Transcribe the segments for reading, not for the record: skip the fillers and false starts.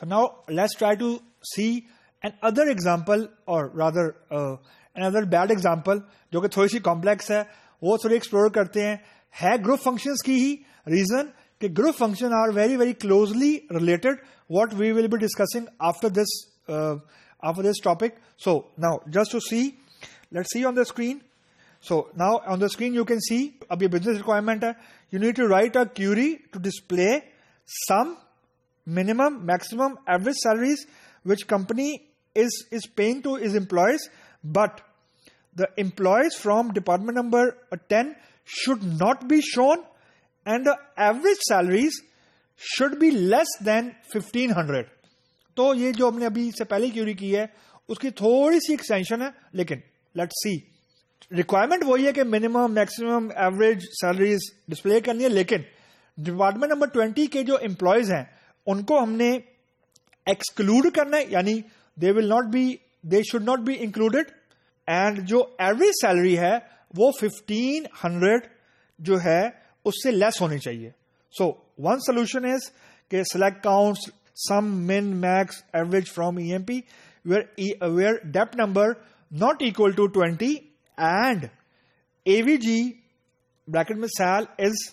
So now let's try to see another example, or rather another bad example, जो कि थोड़ी C complex है, वो थोड़ी एक्सप्लोर करते हैं. है ग्रुप फंक्शंस की ही. रीजन कि group function are very very closely related, what we will be discussing after this topic. So now just to see, let's see on the screen. So now on the screen you can see, अब ये business requirement है. You need to write a query to display some minimum, maximum, average salaries which company is paying to its employees, but the employees from department number 10 should not be shown, and the average salaries should be less than 1500. तो ये जो हमने अभी से पहले Curie की है उसकी थोड़ी सी एक्सटेंशन है, लेकिन लेट्स सी. रिक्वायरमेंट वही है कि minimum, maximum, average salaries display करनी है, लेकिन डिपार्टमेंट नंबर 20 के जो एम्प्लॉयज हैं उनको हमने एक्सक्लूड करना है, यानी they should not be included. And जो एवरेज सैलरी है वो 1500 जो है उससे लेस होनी चाहिए. सो वन सोल्यूशन इज कि select counts sum, min, max, average from EMP where dept number not equal to 20 and AVG bracket में sal is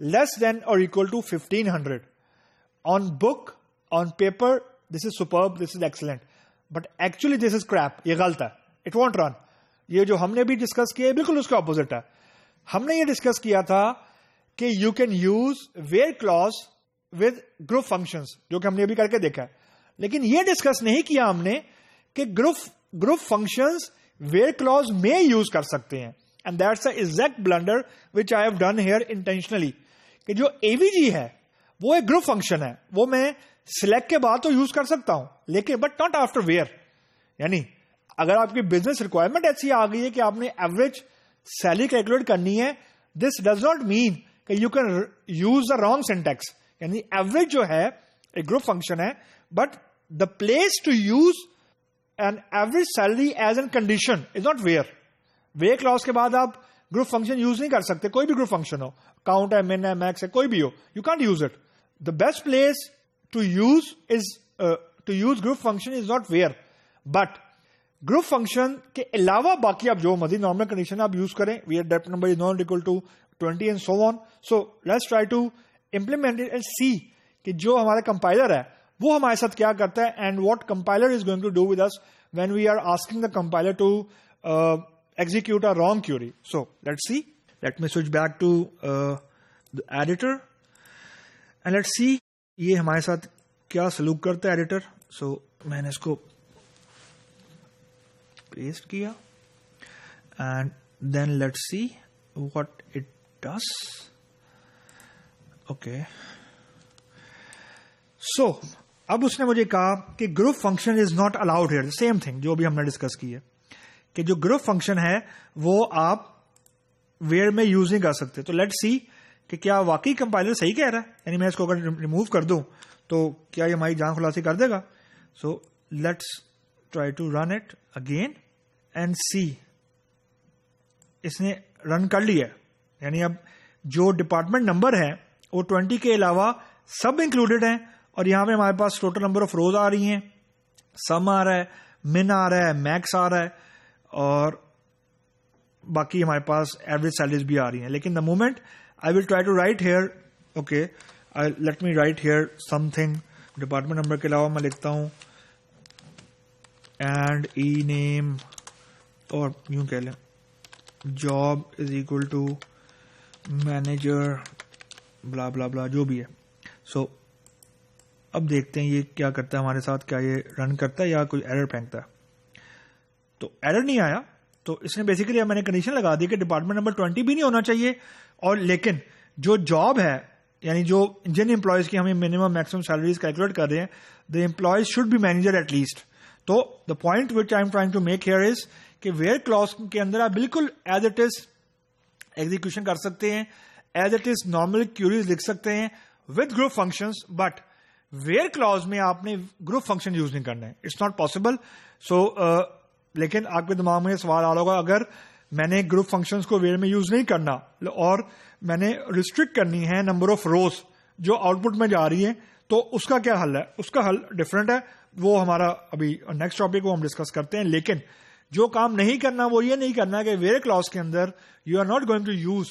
less than or equal to 1500. On book, on paper, this is superb, this is excellent. But actually this is crap. ये गलत है. It won't run. ये जो हमने भी discuss किया है बिल्कुल उसका ऑपोजिट है. हमने ये डिस्कस किया था कि you can use where clause with group functions, जो कि हमने अभी करके देखा है. लेकिन ये डिस्कस नहीं किया हमने कि ग्रुप फंक्शंस वेयर क्लॉज में यूज कर सकते हैं. And that's the exact blunder which I have done here intentionally. कि जो एवीजी है वो एक ग्रुप फंक्शन है, वो मैं सिलेक्ट के बाद तो यूज कर सकता हूं, लेकिन बट नॉट आफ्टर वेयर. यानी अगर आपकी बिजनेस रिक्वायरमेंट ऐसी आ गई है कि आपने एवरेज सैलरी कैलकुलेट करनी है, दिस डज नॉट मीन कि you can use the wrong syntax. यानी एवरेज जो है एक ग्रुप फंक्शन है, but the place to use an average salary as a condition is not where. where clause के बाद आप group function use नहीं कर सकते, कोई भी group function हो, count है, min है, max है, कोई भी हो, you can't use it. The best place to use is to use group function is not where, but group function के अलावा बाकी आप जो मजीद नॉर्मल कंडीशन आप यूज करें, where depth number is not equal to 20 and so on. So let's try to implement it and see कि जो हमारा कंपाइलर है वो हमारे साथ क्या करता है, and what compiler is going to do with us when we are asking the compiler to execute a wrong query. So let's see. Let me switch back to the editor and let's see ये हमारे साथ क्या सलूक करता है editor. So मैंने इसको paste किया and then let's see what it does. Okay. So अब उसने मुझे कहा कि group function is not allowed here. Same thing जो भी हमने डिस्कस की है कि जो ग्रुप फंक्शन है वो आप वेयर में यूज नहीं कर सकते. तो लेट्स सी कि क्या वाकई कंपाइलर सही कह रहा है. यानी मैं इसको अगर रिमूव कर दूं तो क्या ये हमारी जान खुलासी कर देगा. So let's try to run it again and see. इसने रन कर लिया. यानी अब जो डिपार्टमेंट नंबर है वो 20 के अलावा सब इंक्लूडेड है, और यहां पे हमारे पास टोटल नंबर ऑफ रोज आ रही हैं, सम आ रहा है, मिन आ रहा है, मैक्स आ रहा है, और बाकी हमारे पास एवरेज सैलरीज भी आ रही हैं. लेकिन the moment I will try to write here, okay, let me write here something. Department number के अलावा मैं लिखता हूं एंड ई नेम, और यूं कह लें job is equal to manager blah blah blah जो भी है. सो अब देखते हैं ये क्या करता है हमारे साथ. क्या ये रन करता है या कोई एरर फेंकता है. तो एरर नहीं आया. तो इसने बेसिकली मैंने कंडीशन लगा दी कि डिपार्टमेंट नंबर 20 भी नहीं होना चाहिए, और लेकिन जो जॉब है यानी जो जिन एम्प्लॉयज की हमें मिनिमम मैक्सिमम सैलरीज कैलकुलेट कर रहे हैं, the employees should be manager at least. तो the point which I am trying to make here is कि वेयर क्लॉज के अंदर आप बिल्कुल एज इट इज एग्जीक्यूशन कर सकते हैं, as it is normal queries लिख सकते हैं with group functions, but where clause में आपने ग्रुप फंक्शन यूज नहीं करना है. It's not possible. सो लेकिन आपके दिमाग में सवाल आ रहा होगा, अगर मैंने ग्रुप फंक्शंस को वेयर में यूज नहीं करना और मैंने रिस्ट्रिक्ट करनी है नंबर ऑफ रोज जो आउटपुट में जा रही है, तो उसका क्या हल है? उसका हल डिफरेंट है, वो हमारा अभी नेक्स्ट टॉपिक को हम डिस्कस करते हैं। लेकिन जो काम नहीं करना वो ये नहीं करना कि वेरिएक क्लॉज के अंदर you are not going to use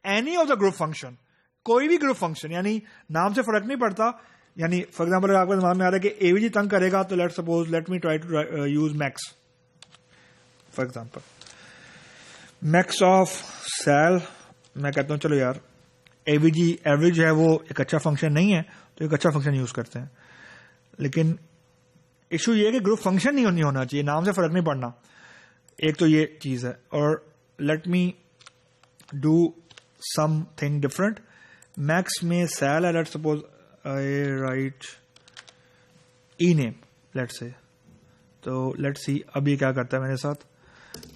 any of the group function, कोई भी ग्रुप फंक्शन, यानी नाम से फर्क नहीं पड़ता। यानी फॉर एग्जाम्पल अगर आपको दिमाग में आ रहा है कि एवीजी तंग करेगा तो let me try to use max, for example max of sal. मैं कहता हूं चलो यार एवीजी एवरेज है वो एक अच्छा फंक्शन नहीं है, तो एक अच्छा फंक्शन यूज करते हैं। लेकिन इशू ये है कि ग्रुप फंक्शन नहीं होना चाहिए, नाम से फर्क नहीं पड़ना। एक तो ये चीज है। और let me do something different. Max में सेल है, let suppose I write ename let say. तो लेट्स सी अब ये क्या करता है मेरे साथ।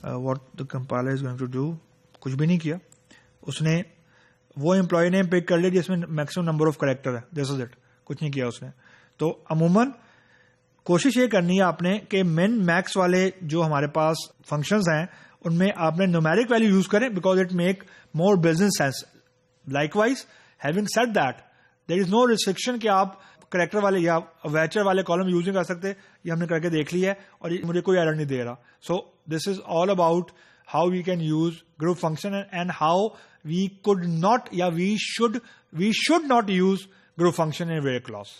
What the compiler is going to do, कुछ भी नहीं किया उसने। वो एम्प्लॉय नेम पिक कर लिया जिसमें मैक्सिमम नंबर ऑफ कैरेक्टर है, दिस इज इट, कुछ नहीं किया उसने। तो अमूमन कोशिश ये करनी है आपने कि मिन मैक्स वाले जो हमारे पास फंक्शंस हैं उनमें आपने न्यूमेरिक वैल्यू यूज करें, because it make more business sense. Likewise having said that there is no restriction कि आप करेक्टर वाले या वैचर वाले कॉलम यूज नहीं कर सकते। ये हमने करके देख लिया है और मुझे कोई एरर नहीं दे रहा। So this is all about how we can use group function and how we could not, या we should not use group function in variable clause.